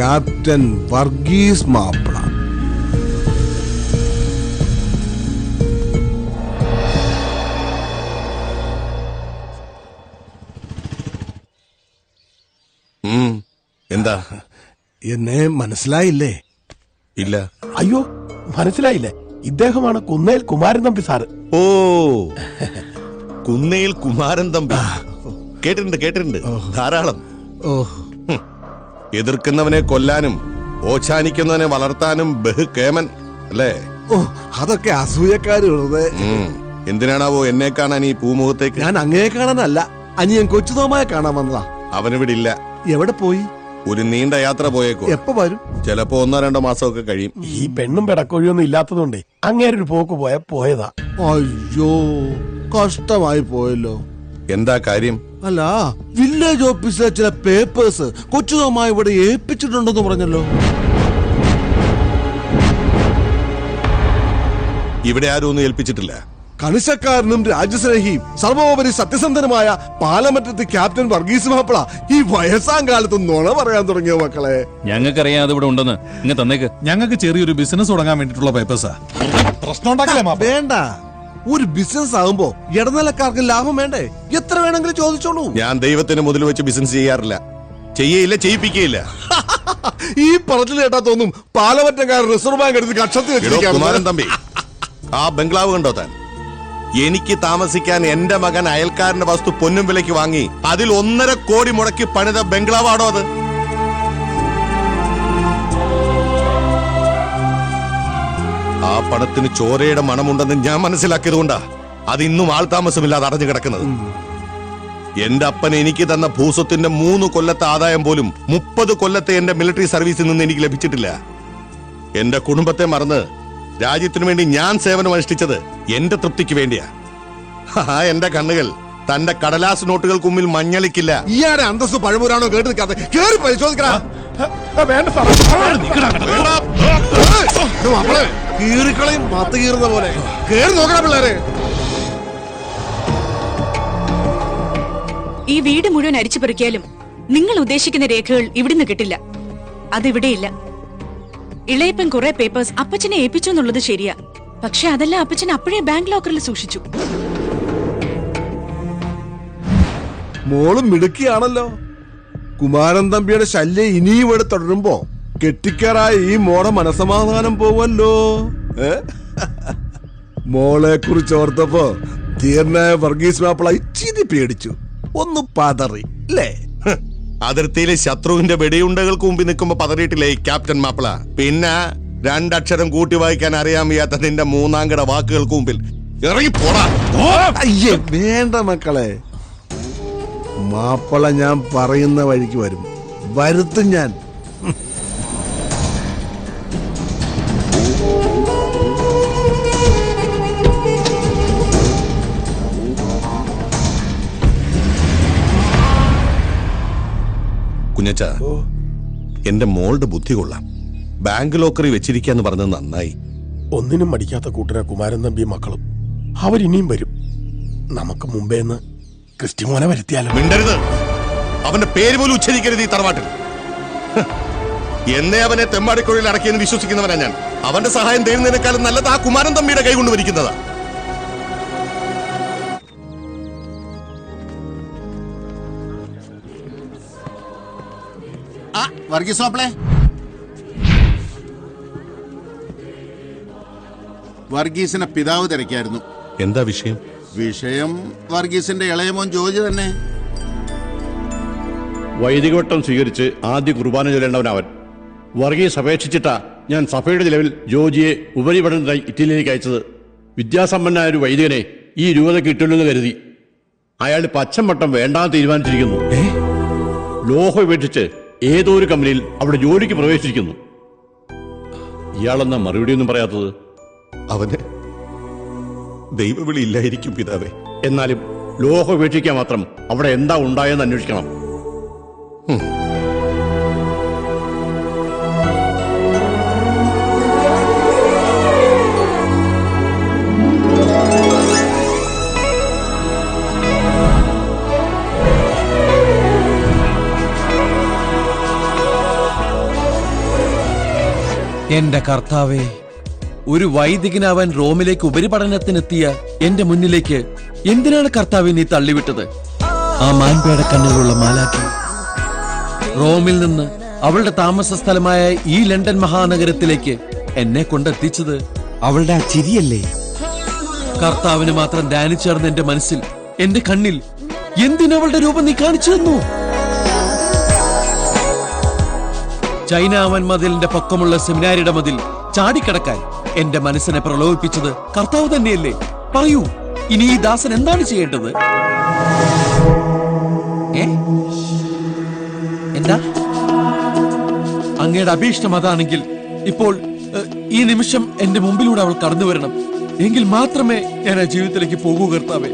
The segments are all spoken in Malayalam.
ക്യാപ്റ്റൻ വർഗീസ് മാപ്പിള. എന്താ? എന്നെ മനസ്സിലായില്ലേ? ഇല്ല. അയ്യോ, മനസ്സിലായില്ലേ? ഇദ്ദേഹമാണ് കുന്നേൽ കുമാരൻ തമ്പി സാറ്. ഓ, കുന്നേൽ കുമാരൻ തമ്പി. കേട്ടിട്ടുണ്ട് ധാരാളം. എതിർക്കുന്നവനെ കൊല്ലാനും ഓച്ചാനിക്കുന്നവനെ വളർത്താനും ബഹുകേമൻ അല്ലേ? ഓ, അതൊക്കെ അസൂയക്കാരുള്ളത്. എന്തിനാണാവോ എന്നെ കാണാൻ ഈ പൂമുഖത്തേക്ക്? ഞാൻ അങ്ങയെ കാണാനല്ല, അനിയൻ കൊച്ചുതോമായ കാണാൻ വന്നതാ. അവനിവിടെ ഇല്ല. എവിടെ പോയി? ഒരു നീണ്ട യാത്ര പോയേക്കോ. എപ്പോ വരും? ചിലപ്പോ 1-2 മാസമൊക്കെ കഴിയും. ഈ പെണ്ണും പെടക്കൊഴിയൊന്നും ഇല്ലാത്തതുകൊണ്ടേ അങ്ങേരൊരു പോക്ക് പോയതാ. അയ്യോ, കഷ്ടമായി പോയല്ലോ. എന്താ കാര്യം? അല്ല, വില്ലേജ് ഓഫീസിലെ ചില പേപ്പേഴ്സ് കൊച്ചുതോമായ ഇവിടെ ഏൽപ്പിച്ചിട്ടുണ്ടെന്ന് പറഞ്ഞല്ലോ. ഇവിടെ ആരും ഒന്നും ഏൽപ്പിച്ചിട്ടില്ല. കണിശക്കാരനും രാജ്യസ്നേഹിയും സർവോപരി സത്യസന്ധനുമായ പാലമറ്റത്ത് ക്യാപ്റ്റൻ വർഗീസ് മാപ്പിള ഈ വയസ്സാം കാലത്ത് നുണ പറയാൻ തുടങ്ങിയ മക്കളെ. ഞങ്ങൾക്കറിയാം അത് ഇവിടെ ഉണ്ടെന്ന്. ഇങ്ങ് തന്നേക്ക്. ഞങ്ങൾക്ക് ചെറിയൊരു ബിസിനസ് തുടങ്ങാൻ വേണ്ടിട്ടുള്ള പേപ്പേഴ്സാ. പ്രശ്നം ഉണ്ടാക്കലേ? വേണ്ട, ഒരു ബിസിനസ് ആകുമ്പോ ഇടനിലക്കാർക്ക് ലാഭം വേണ്ടേ? എത്ര വേണമെങ്കിലും ചോദിച്ചോളൂ. ഞാൻ ദൈവത്തിന് മുതൽ വെച്ച് ബിസിനസ് ചെയ്യാറില്ല, ചെയ്യയില്ല, ചെയ്യിപ്പിക്കുകയില്ല. ഈ പറച്ചിൽ കേട്ടാ തോന്നും പാലമറ്റക്കാരൻ റിസർവ് ബാങ്ക് എടുത്ത് കക്ഷത്തിൽ വെച്ചിരിക്കുകയാണ്. കുമാരൻ തമ്പി, ആ ബംഗ്ലാവ് കണ്ടോ താൻ? എനിക്ക് താമസിക്കാൻ എന്റെ മകൻ അയൽക്കാരന്റെ വസ്തു പൊന്നും വിലയ്ക്ക് വാങ്ങി അതിൽ 1.5 കോടി മുടക്കി പണിത ബംഗ്ലാവാണോ അത്? ആ പണത്തിന് ചോരയുടെ മണമുണ്ടെന്ന് ഞാൻ മനസ്സിലാക്കിയതുകൊണ്ടാ അത് ഇന്നും ആൾതാമസമില്ലാതെ അടഞ്ഞു കിടക്കുന്നത്. എന്റെ അപ്പൻ എനിക്ക് തന്ന ഭൂസ്വത്തിന്റെ 3 കൊല്ലത്തെ ആദായം പോലും 30 കൊല്ലത്തെ എന്റെ മിലിറ്ററി സർവീസിൽ നിന്ന് എനിക്ക് ലഭിച്ചിട്ടില്ല. എന്റെ കുടുംബത്തെ മറന്ന് രാജ്യത്തിനു വേണ്ടി ഞാൻ സേവനം അനുഷ്ഠിച്ചത് എന്റെ തൃപ്തിക്ക് വേണ്ടിയാ. എന്റെ കണ്ണുകൾ തന്റെ കടലാസ് നോട്ടുകൾക്ക് മുമ്പിൽ മഞ്ഞളിക്കില്ല. ഇയാടെ അന്തസ് പഴമൂരാണോ കേട്ട് നിൽക്കാതെ കേറി പരിശോധിക്കണം. കീറിക്കളയും മത്ത് കീറുന്ന പോലെ കേറി നോക്കണം പിള്ളേരെ. ഈ വീട് മുഴുവൻ അരിച്ചു പെറുക്കിയാലും നിങ്ങൾ ഉദ്ദേശിക്കുന്ന രേഖകൾ ഇവിടുന്ന് കിട്ടില്ല. അതിവിടെയില്ല. ഇളയപ്പൻ കുറെ പേപ്പേഴ്സ് അപ്പച്ചനെ ഏൽപ്പിച്ചു എന്നുള്ളത് ശരിയാ. പക്ഷെ അതെല്ലാം അപ്പച്ചൻ അപ്പോഴേ ബാങ്ക് ലോക്കറിൽ സൂക്ഷിച്ചു. മോളും മിടുക്കിയാണല്ലോ. കുമാരൻ തമ്പിയുടെ ശല്യം ഇനിയും ഇവിടെ തുടരുമ്പോ കെട്ടിക്കാറായ ഈ മോടെ മനസമാധാനം പോവല്ലോ. മോളെ കുറിച്ച് ഓർത്തപ്പോ ധീരനായ വർഗീസ് മാപ്പിള ഇച്ചിരി പേടിച്ചു, ഒന്ന് പതറി അല്ലേ? അതിർത്തിയിലെ ശത്രുവിന്റെ വെടിയുണ്ടകൾക്ക് മുമ്പിൽ നിൽക്കുമ്പോ പതറിയിട്ടില്ലേ ഈ ക്യാപ്റ്റൻ മാപ്പിള? പിന്നെ 2 അക്ഷരം കൂട്ടി വായിക്കാൻ അറിയാൻ വയ്യാത്ത നിന്റെ 3-ാംകിട വാക്കുകൾക്ക് മുമ്പിൽ ഇറങ്ങി പോടാ. അയ്യേ വേണ്ട മക്കളെ, മാപ്പിള ഞാൻ പറയുന്ന വഴിക്ക് വരും, വരുത്തും ഞാൻ. കുഞ്ഞച്ചാ, എന്റെ മോളുടെ ബുദ്ധി കൊള്ളാം. ബാങ്ക് ലോക്കറി വെച്ചിരിക്കാന്ന് പറഞ്ഞത് നന്നായി. ഒന്നിനും മടിക്കാത്ത കൂട്ടരാ കുമാരൻ തമ്പി മക്കളും. അവരിനിയും വരും. നമുക്ക് മുമ്പേന്ന് ക്രിസ്റ്റിമോനെ വരുത്തിയാലോ? മിണ്ടരുത്. അവന്റെ പേര് പോലും ഉച്ചരിക്കരുത് ഈ തറവാട്ടിൽ. എന്നെ അവനെ തെമ്മാടിക്കുഴയിൽ അടക്കിയെന്ന് വിശ്വസിക്കുന്നവനാ ഞാൻ. അവന്റെ സഹായം തേടുന്നതിനേക്കാളും നല്ലത് ആ കുമാരൻ തമ്പിയുടെ കൈ കൊണ്ട് വരിക്കുന്നതാ. വർഗീസ് മാപ്പിളെ, വർഗീസിനെ പിതാവ് തിരക്കായിരുന്നു. എന്താ വിഷയം? വിഷയം വർഗീസിന്റെ ഇളയമോൻ ജോജി തന്നെ. വൈദികവട്ടം സ്വീകരിച്ച് ആദ്യ കുർബാന ചൊല്ലേണ്ടവൻ അവൻ. വർഗീസ് അപേക്ഷിച്ചിട്ടാ ഞാൻ സഭയുടെ ചിലവിൽ ജോജിയെ ഉപരിപഠനത്തിനായി ഇറ്റലിയിലേക്ക് അയച്ചത്. വിദ്യാസമ്പന്നനായ ഒരു വൈദികനെ ഈ രൂപതയ്ക്ക് കിട്ടുമെന്ന് കരുതി. അയാൾ പച്ചമട്ടം വേണ്ടാന്ന് തീരുമാനിച്ചിരിക്കുന്നു. ലോഹം ഉപേക്ഷിച്ച് ഏതോ ഒരു കമ്പനിയിൽ അവിടെ ജോലിക്ക് പ്രവേശിച്ചിരിക്കുന്നു. ഇയാളെന്നാ മറുപടിയൊന്നും പറയാത്തത്? അവന് ദൈവവിളി ഇല്ലായിരിക്കും പിതാവേ. എന്നാലും ലോഹം ഉപേക്ഷിക്കാൻ മാത്രം അവിടെ എന്താ ഉണ്ടായെന്ന് അന്വേഷിക്കണം. എന്റെ കർത്താവേ, ഒരു വൈദികനാവാൻ റോമിലേക്ക് ഉപരിപഠനത്തിനെത്തിയ എന്റെ മുന്നിലേക്ക് എന്തിനാണ് കർത്താവെ നീ തള്ളിവിട്ടത്? ആ മാൻപേട കണ്ണുകളുള്ള മാലാഖി റോമിൽ നിന്ന് അവളുടെ താമസ സ്ഥലമായ ഈ ലണ്ടൻ മഹാനഗരത്തിലേക്ക് എന്നെ കൊണ്ടെത്തിച്ചത് അവളുടെ ആ ചിരിയല്ലേ? കർത്താവിന് മാത്രം ധ്യാനിച്ചേർന്ന എന്റെ മനസ്സിൽ, എന്റെ കണ്ണിൽ എന്തിനവളുടെ രൂപം നീ കാണിച്ചു തന്നു? ചൈനാവൻ മതിലിന്റെ പൊക്കമുള്ള സെമിനാരിയുടെ മതിൽ ചാടിക്കടക്കാൻ എന്റെ മനസ്സിനെ പ്രലോഭിപ്പിച്ചത് കർത്താവ് തന്നെയല്ലേ? പറയൂ, ഇനി ഈ ദാസൻ എന്താണ് ചെയ്യേണ്ടത്? എന്താ അങ്ങയുടെ അഭീഷ്ടം അതാണെങ്കിൽ ഇപ്പോൾ ഈ നിമിഷം എന്റെ മുമ്പിലൂടെ അവൾ കടന്നു വരണം. എങ്കിൽ മാത്രമേ ഞാൻ ആ ജീവിതത്തിലേക്ക് പോകൂ കർത്താവേ.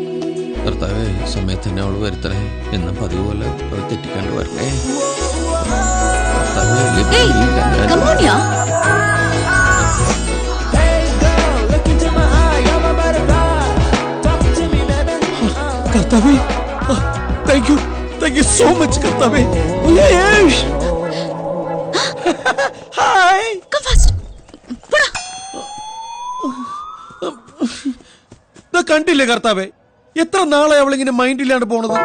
കർത്താവേ, സമയത്ത് തന്നെ അവൾ വരുത്തണേ. എന്നും പതിവ് പോലെ തെറ്റിക്കാണ്ട് വരണേ. കർത്താവേ, താങ്ക് യു സോ മച്ച് കർത്താവേ. ഹായ്. കണ്ടില്ലേ കർത്താവേ, എത്ര നാളെ അവളിങ്ങനെ മൈൻഡിലാണ് പോണത്?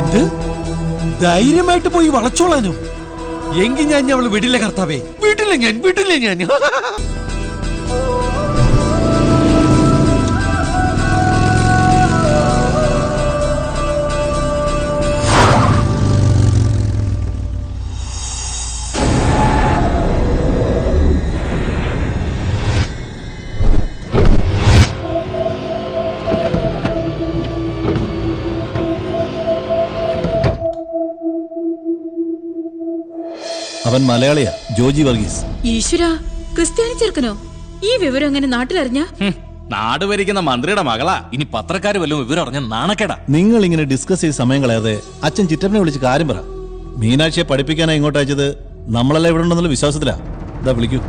എന്ത് ധൈര്യമായിട്ട് പോയി വളച്ചോളാനോ? എങ്കിൽ ഞാൻ അവള് വിടില്ല കർത്താവേ, വിടില്ല ഞാൻ. അവൻ മലയാളിയാ, ജോജി വർഗീസ്. ഈശ്വര, ക്രിസ്ത്യാനി ചെറുക്കനോ? ഈ വിവരം എങ്ങനെ നാട്ടിലറിഞ്ഞ? നാട് ഭരിക്കുന്ന മന്ത്രിയുടെ മകളാ. ഇനി പത്രക്കാര് വല്ലതും വിവരം അറിഞ്ഞ നാണക്കേടാ. നിങ്ങൾ ഇങ്ങനെ ഡിസ്കസ് ചെയ്ത് സമയം കളയാതെ അച്ഛൻ ചിറ്റപ്പനെ വിളിച്ച് കാര്യം പറ. മീനാക്ഷിയെ പഠിപ്പിക്കാനാ ഇങ്ങോട്ട് അയച്ചത്. നമ്മളെല്ലാം ഇവിടെ ഉണ്ടെന്നുള്ള വിശ്വാസത്തിലാ. ഇതാ വിളിക്കൂ.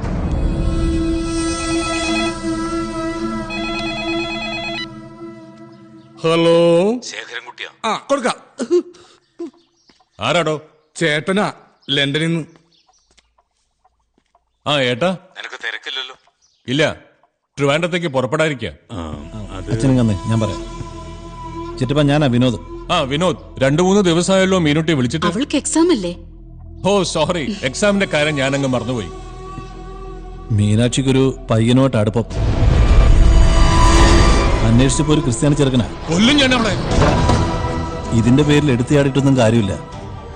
ഹലോ, ശേഖരൻകുട്ടിയാ? ആ കൊടുക്കാം. ആരാടോ? ചേട്ടനാ, ലണ്ടനിൽ നിന്ന്. ആ ഏട്ടാ, നിനക്ക് തിരക്കില്ലല്ലോ? ഇല്ല, ട്രിവാൻഡ്രത്തേക്ക് പുറപ്പെടാതിരിക്കുക. അച്ഛനും കന്നേ ഞാൻ പറയാം. ചിറ്റപ്പ, ഞാനാ വിനോദ്. ആ വിനോദ്, 2-3 ദിവസമായല്ലോ മീനുട്ടി വിളിച്ചിട്ട്. അവൾക്ക് എക്സാം അല്ലേ? ഓ സോറി, എക്സാമിന്റെ കാര്യം ഞാനങ്ങ് മറന്നുപോയി. മീനാക്ഷിക്കൊരു പയ്യനുമായിട്ട് അടുപ്പം. അന്വേഷിച്ചപ്പോ ഒരു ക്രിസ്ത്യാനി ചെറുക്കനാ. കൊല്ലും ഞാൻ അവളെ. ഇതിന്റെ പേരിൽ എടുത്തിയാടിയിട്ടൊന്നും കാര്യമില്ല.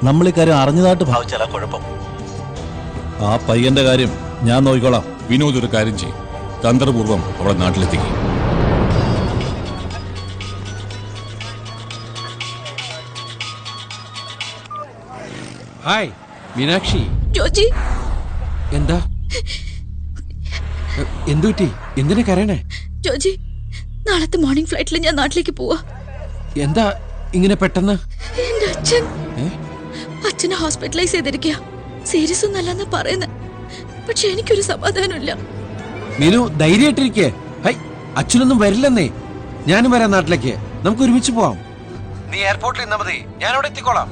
നമ്മൾ ഈ കാര്യം അറിഞ്ഞതായിട്ട് ഭാവിച്ചാലാ കുഴപ്പം. ആ പയ്യന്റെ കാര്യം ഞാൻ നോക്കിക്കോളാം. വിനോദ് ഒരു കാര്യം ചെയ്യും, തന്ത്രപൂർവ്വം അവളെ നാട്ടിലെത്തിക്കും. ഹായ് മീനാക്ഷി. ജോജി, എന്താ എന്തുപറ്റി? എന്തിനാ കരയണേ? ജോജി, നാളത്തെ മോർണിംഗ് ഫ്ലൈറ്റിൽ ഞാൻ നാട്ടിലേക്ക് പോവാ. എന്താ ഇങ്ങനെ പെട്ടെന്ന്? എന്റെ അച്ഛനെ ഹോസ്പിറ്റലൈസ് ചെയ്തിരിക്കുക. സീരിയസ് ഒന്നല്ലെന്ന് പറയുന്നത്, പക്ഷെ എനിക്കൊരു സമാധാനമില്ല. മീനു, ധൈര്യമായിട്ടിരിക്കേ. ഹൈ, അച്ഛനൊന്നും വരില്ലെന്നേ. ഞാനും വരാം നാട്ടിലേക്ക്. നമുക്ക് ഒരുമിച്ച് പോവാം. നീ എയർപോർട്ടിൽ നിന്നാ മതി, ഞാൻ അവിടെ എത്തിക്കോളാം.